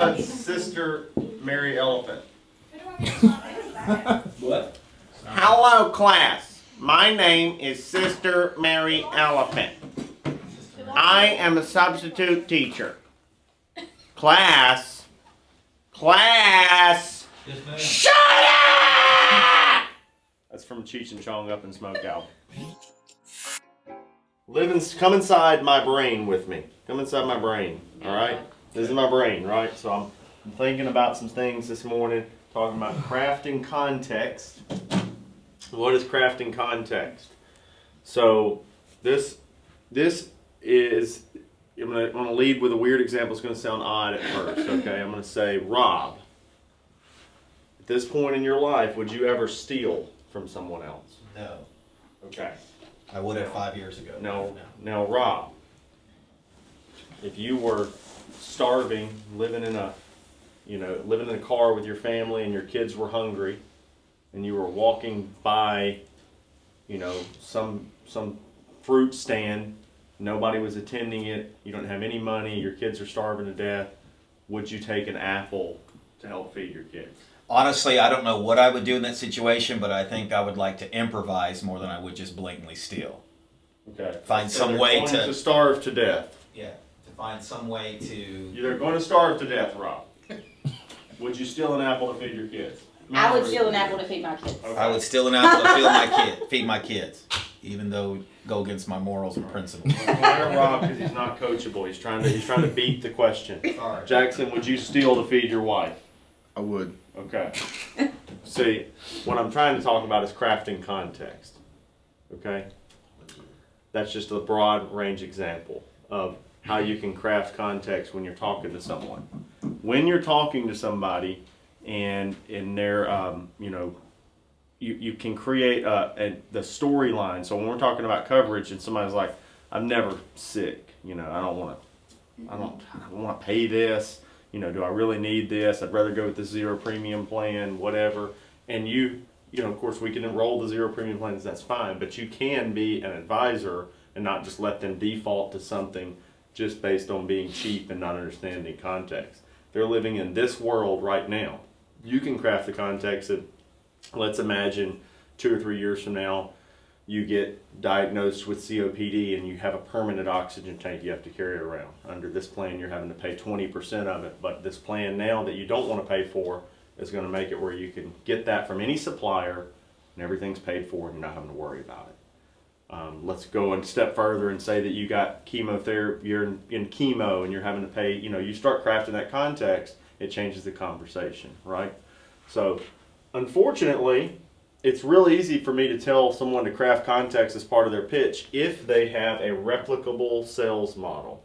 about Sister Mary Elephant? What? Hello, class. My name is Sister Mary Elephant. I am a substitute teacher. Class. Shut up! That's from Cheech and Chong Up and Smoke Out. Come inside my brain with me. Come inside my brain, all right? This is my brain, right? So I'm thinking about some things this morning, talking about crafting context. What is crafting context? So this is, I'm gonna lead with a weird example. It's gonna sound odd at first, okay? I'm gonna say, Rob, at this point in your life, would you ever steal from someone else? No. Okay. I would have 5 years ago. Now, Rob, if you were starving, living in a car with your family and your kids were hungry, and you were walking by, some fruit stand, nobody was attending it, you don't have any money, your kids are starving to death, would you take an apple to help feed your kids? Honestly, I don't know what I would do in that situation, but I think I would like to improvise more than I would just blatantly steal. Okay. Find some way to starve to death. Yeah, to find some way to... They're going to starve to death, Rob. Would you steal an apple to feed your kids? I would steal an apple to feed my kids. Okay. I would steal an apple to feed my kids, even though go against my morals and principles. Fire Rob because he's not coachable. He's trying to beat the question. Sorry. Jackson, would you steal to feed your wife? I would. Okay. See, what I'm trying to talk about is crafting context. Okay? That's just a broad range example of how you can craft context when you're talking to someone. When you're talking to somebody and they're, you can create the storyline. So when we're talking about coverage and somebody's like, I'm never sick, I don't want to pay this. Do I really need this? I'd rather go with the zero premium plan, whatever. And of course, we can enroll the zero premium plans, that's fine, but you can be an advisor and not just let them default to something just based on being cheap and not understanding context. They're living in this world right now. You can craft the context of, let's imagine 2 or 3 years from now, you get diagnosed with COPD and you have a permanent oxygen tank you have to carry around. Under this plan, you're having to pay 20% of it, but this plan now that you don't want to pay for is going to make it where you can get that from any supplier and everything's paid for and you're not having to worry about it. Let's go a step further and say that you got chemotherapy, you're in chemo and you're having to pay, you start crafting that context, it changes the conversation, right? So, unfortunately, it's real easy for me to tell someone to craft context as part of their pitch if they have a replicable sales model.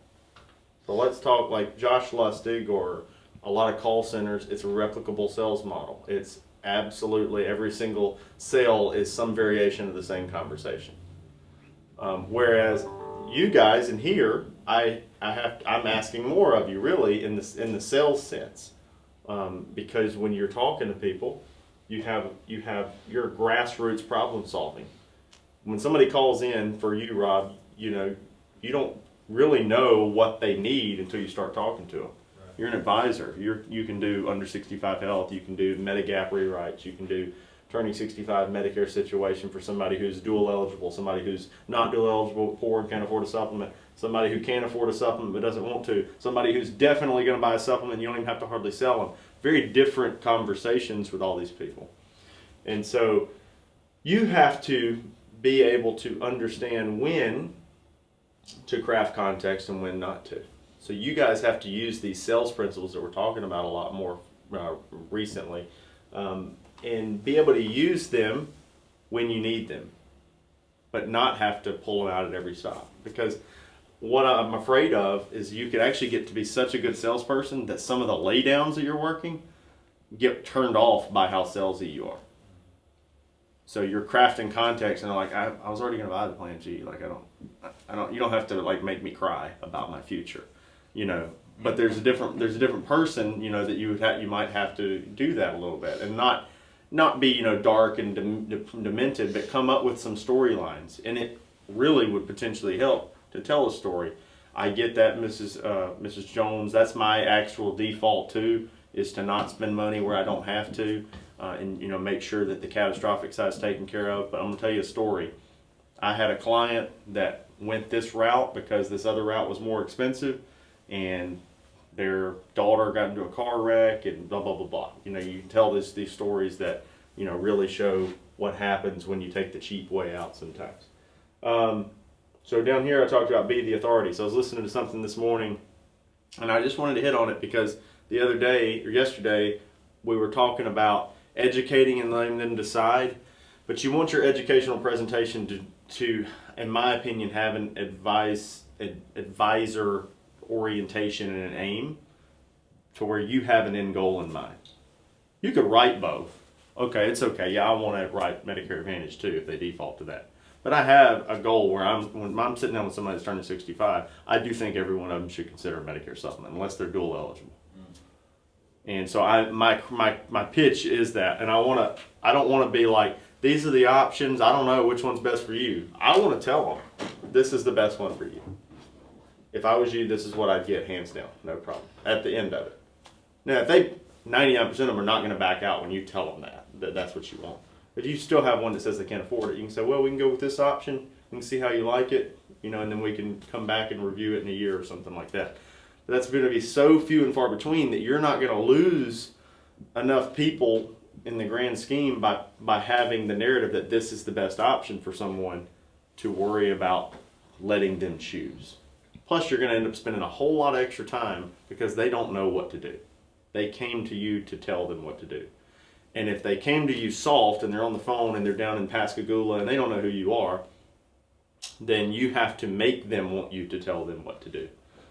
So let's talk like Josh Lustig or a lot of call centers, it's a replicable sales model. It's absolutely every single sale is some variation of the same conversation. Whereas you guys in here, I'm asking more of you really in the sales sense, because when you're talking to people, you have your grassroots problem solving. When somebody calls in for you, Rob, you don't really know what they need until you start talking to them. Right. You're an advisor. You can do under 65 health. You can do Medigap rewrites. You can do turning 65 Medicare situation for somebody who's dual eligible, somebody who's not dual eligible, poor and can't afford a supplement, somebody who can't afford a supplement but doesn't want to, somebody who's definitely going to buy a supplement and you don't even have to hardly sell them. Very different conversations with all these people. And so you have to be able to understand when to craft context and when not to. So you guys have to use these sales principles that we're talking about a lot more recently, and be able to use them when you need them, but not have to pull them out at every stop. Because what I'm afraid of is you could actually get to be such a good salesperson that some of the laydowns that you're working get turned off by how salesy you are. So you're crafting context and they're like, I was already going to buy the plan G. Like you don't have to like make me cry about my future, but there's a different person, that you might have to do that a little bit and not be, dark and demented, but come up with some storylines. And it really would potentially help to tell a story. I get that, Mrs. Jones. That's my actual default too, is to not spend money where I don't have to, and make sure that the catastrophic side is taken care of. But I'm gonna tell you a story. I had a client that went this route because this other route was more expensive, and their daughter got into a car wreck and blah blah blah blah. You can tell these stories that really show what happens when you take the cheap way out sometimes. So down here I talked about be the authority. So I was listening to something this morning, and I just wanted to hit on it because the other day or yesterday we were talking about educating and letting them decide. But you want your educational presentation to, in my opinion, have an advisor orientation and an aim to where you have an end goal in mind. You could write both. Okay, it's okay. Yeah, I want to write Medicare Advantage too if they default to that. But I have a goal where when I'm sitting down with somebody that's turning 65, I do think every one of them should consider a Medicare supplement unless they're dual eligible. And so my pitch is that, and I don't want to be like, these are the options, I don't know which one's best for you. I want to tell them, this is the best one for you. If I was you, this is what I'd get, hands down, no problem, at the end of it. Now, if 99% of them are not going to back out when you tell them that's what you want. If you still have one that says they can't afford it, you can say, well, we can go with this option, we can see how you like it, and then we can come back and review it in a year or something like that. But that's going to be so few and far between that you're not going to lose enough people in the grand scheme by having the narrative that this is the best option for someone to worry about letting them choose. Plus, you're going to end up spending a whole lot of extra time because they don't know what to do. They came to you to tell them what to do. And if they came to you soft and they're on the phone and they're down in Pascagoula and they don't know who you are, then you have to make them want you to tell them what to do.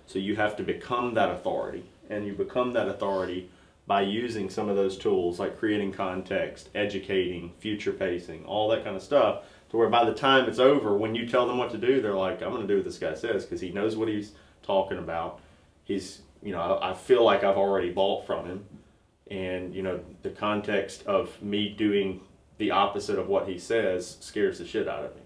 So you have to become that authority. And you become that authority by using some of those tools like creating context, educating, future pacing, all that kind of stuff, to where by the time it's over, when you tell them what to do, they're like, I'm going to do what this guy says because he knows what he's talking about. I feel like I've already bought from him. And, the context of me doing the opposite of what he says scares the shit out of me.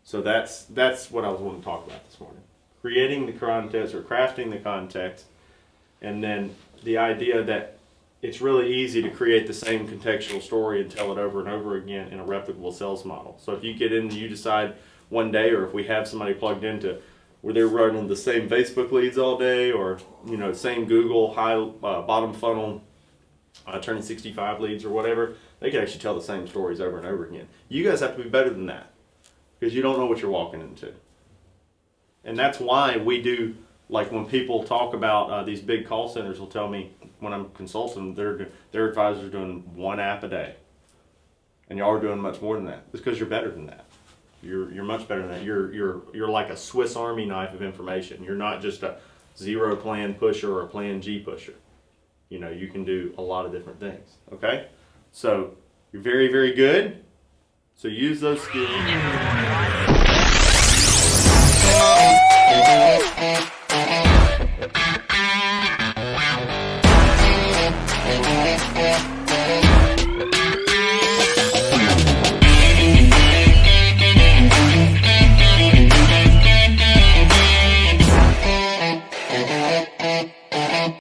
So that's what I was wanting to talk about this morning. Creating the context or crafting the context, and then the idea that it's really easy to create the same contextual story and tell it over and over again in a replicable sales model. So if you decide one day, or if we have somebody plugged into where they're running the same Facebook leads all day, or same Google bottom funnel turning 65 leads or whatever, they can actually tell the same stories over and over again. You guys have to be better than that because you don't know what you're walking into. And that's why we do, like when people talk about these big call centers will tell me when I'm consulting, their advisors are doing one app a day. And y'all are doing much more than that. It's because you're better than that. You're much better than that. You're like a Swiss Army knife of information. You're not just a zero plan pusher or a plan G pusher. You can do a lot of different things. Okay? So you're very, very good. So use those skills.